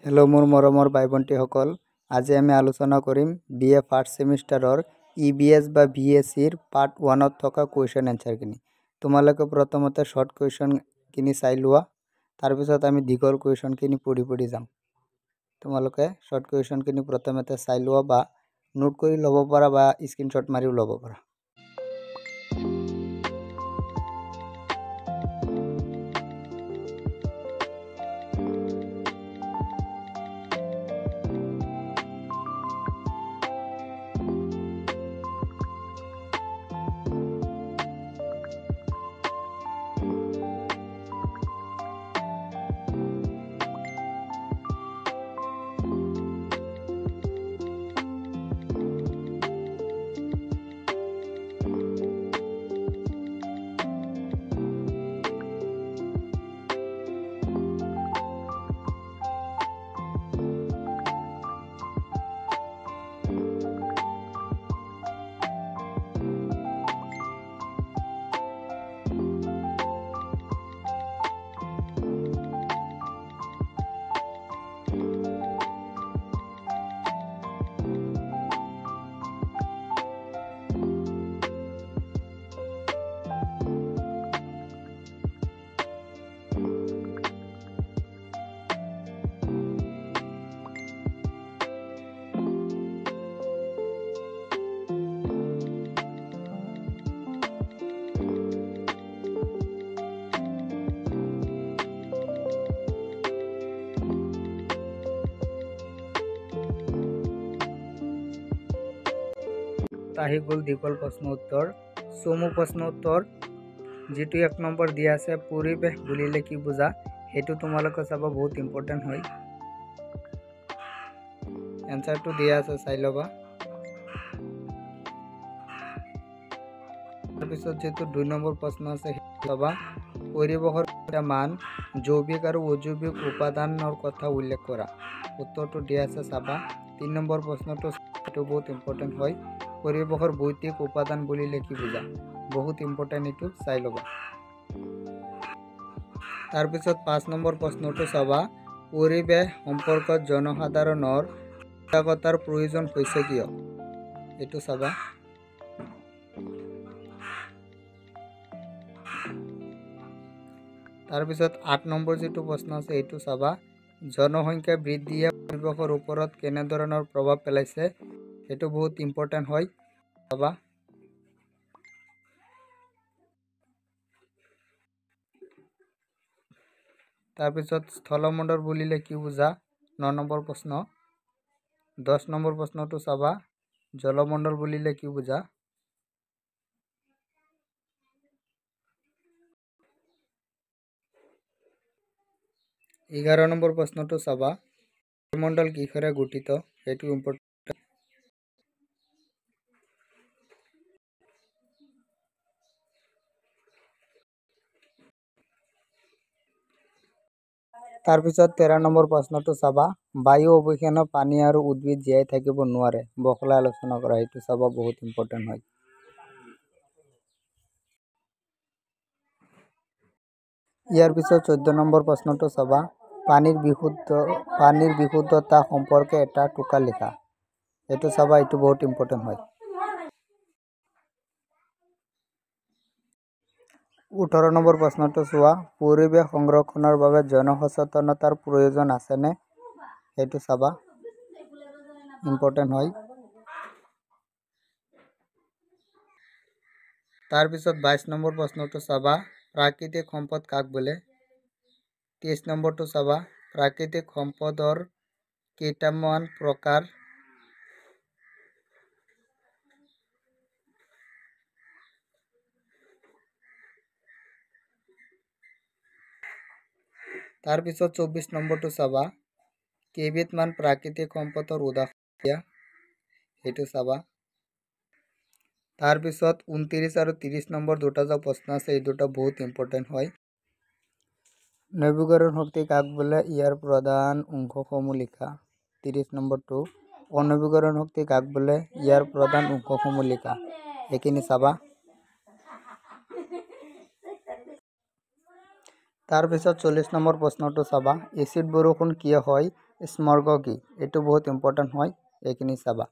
Hello' মোৰ মৰমৰ ভাই ভণ্টিসকল, আজি আমি আলোচনা কৰিম BA ফাৰ্ষ্ট ছেমিষ্টাৰৰ EBS বা VSCৰ পাৰ্ট 1ত থকা কুৱেশ্যন এনচাৰখিনি। তোমালোকে প্ৰথমতে শ্বৰ্ট কুৱেশ্যনখিনি চাই লোৱা, তাৰপিছত আমি দীঘল কুৱেশ্যনখিনি পঢ়ি যাম। তোমালোকে শ্বৰ্ট কুৱেশ্যনখিনি প্ৰথমতে চাই লোৱা বা নোট কৰি ল'ব পাৰা বা স্ক্ৰীনশ্বট মাৰিও ল'ব পাৰা। আহি গ'ল দীঘল প্ৰশ্ন উত্তৰ। চমু প্ৰশ্ন উত্তৰ যিটো 1 নম্বৰ দিয়া আছে, পৰিৱেশ বুলিলে কি বুজা, সেইটো তোমালোকে চাব, বহুত ইম্পৰ্টেণ্ট হয়। এনচাৰটো দিয়া আছে, চাই ল'বা। তাৰপিছত যিটো 2 নম্বৰ প্ৰশ্ন আছে সেইটো চাবা, পৰিৱেশৰ মান জৈৱিক আৰু অজৈৱিক উপাদানৰ কথা উল্লেখ কৰা। উত্তৰটো দিয়া আছে, চাবা। 3 নম্বৰ প্ৰশ্নটো বহুত ইম্পৰ্টেণ্ট হয়, পৰিৱেশৰ ভৌতিক উপাদান বুলিলে কি বুজা, বহুত ইম্পৰ্টেণ্ট, এইটো চাই ল'বা। তাৰপিছত 5 নম্বৰ প্ৰশ্নটো চাবা, পৰিৱেশ সম্পৰ্কত জনসাধাৰণৰ সজাগতাৰ প্ৰয়োজন হৈছে কিয়, এইটো চাবা। তাৰপিছত 8 নম্বৰ যিটো প্ৰশ্ন আছে এইটো চাবা, জনসংখ্যা বৃদ্ধিয়ে পৰিৱেশৰ ওপৰত কেনেধৰণৰ প্ৰভাৱ পেলাইছে, সেইটো বহুত ইম্পৰ্টেণ্ট হয়, চাবা। তাৰপিছত স্থলমণ্ডল বুলিলে কি বুজা, 9 নম্বৰ প্ৰশ্ন। 10 নম্বৰ প্ৰশ্নটো চাবা, জলমণ্ডল বুলিলে কি বুজা। এঘাৰ নম্বৰ প্ৰশ্নটো চাবা, বায়ুমণ্ডল কিহৰে গঠিত, সেইটো ইম্পৰ্টেণ্ট। তাৰপিছত 13 নম্বৰ প্ৰশ্নটো চাবা, বায়ু অবিহনে পানী আৰু উদ্ভিদ জীয়াই থাকিব নোৱাৰে, বহলাই আলোচনা কৰা, সেইটো চাবা, বহুত ইম্পৰ্টেণ্ট হয়। ইয়াৰ পিছত 14 নম্বৰ প্ৰশ্নটো চাবা, পানীৰ বিশুদ্ধতা সম্পৰ্কে এটা টোকা লিখা, এইটো চাবা, এইটো বহুত ইম্পৰ্টেণ্ট হয়। 18 নম্বৰ প্ৰশ্নটো চোৱা, পৰিৱেশ সংৰক্ষণৰ বাবে জনসচেতনতাৰ প্ৰয়োজন আছেনে, সেইটো চাবা, ইম্পৰ্টেণ্ট হয়। তাৰপিছত 22 নম্বৰ প্ৰশ্নটো চাবা, প্ৰাকৃতিক সম্পদ কাক বোলে। 23 নম্বৰটো চাবা, প্ৰাকৃতিক সম্পদৰ কেইটামান প্ৰকাৰ। তাৰপিছত 24 নম্বৰটো চাবা, কেইবিধমান প্ৰাকৃতিক সম্পদৰ উদাহৰণ দিয়া, সেইটো চাবা। তাৰপিছত 29 আৰু 30 নম্বৰ দুটা যে প্ৰশ্ন আছে, এই দুটা বহুত ইম্পৰ্টেণ্ট হয়। নৱীকৰণ শক্তি কাক বোলে, ইয়াৰ প্ৰধান অংশসমূহ লিখা। 30 নম্বৰটো, অনৱীকৰণ শক্তি কাক বোলে, ইয়াৰ প্ৰধান অংশসমূহ লিখা, এইখিনি চাবা। তাৰপিছত 40 নম্বৰ প্ৰশ্নটো চাবা, এচিড বৰষুণ কিয় হয়, স্মৰ্গ কি এইটো বহুত ইম্পৰ্টেণ্ট হয়, এইখিনি চাবা।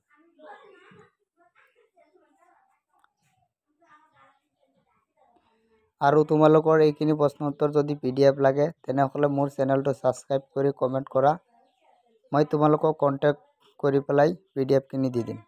আৰু তোমালোকৰ এইখিনি প্ৰশ্ন উত্তৰ যদি PDF লাগে তেনেহ'লে মোৰ চেনেলটো ছাবস্ক্ৰাইব কৰি কমেণ্ট কৰা, মই তোমালোকক কণ্টেক্ট কৰি পেলাই PDF খিনি দি দিম।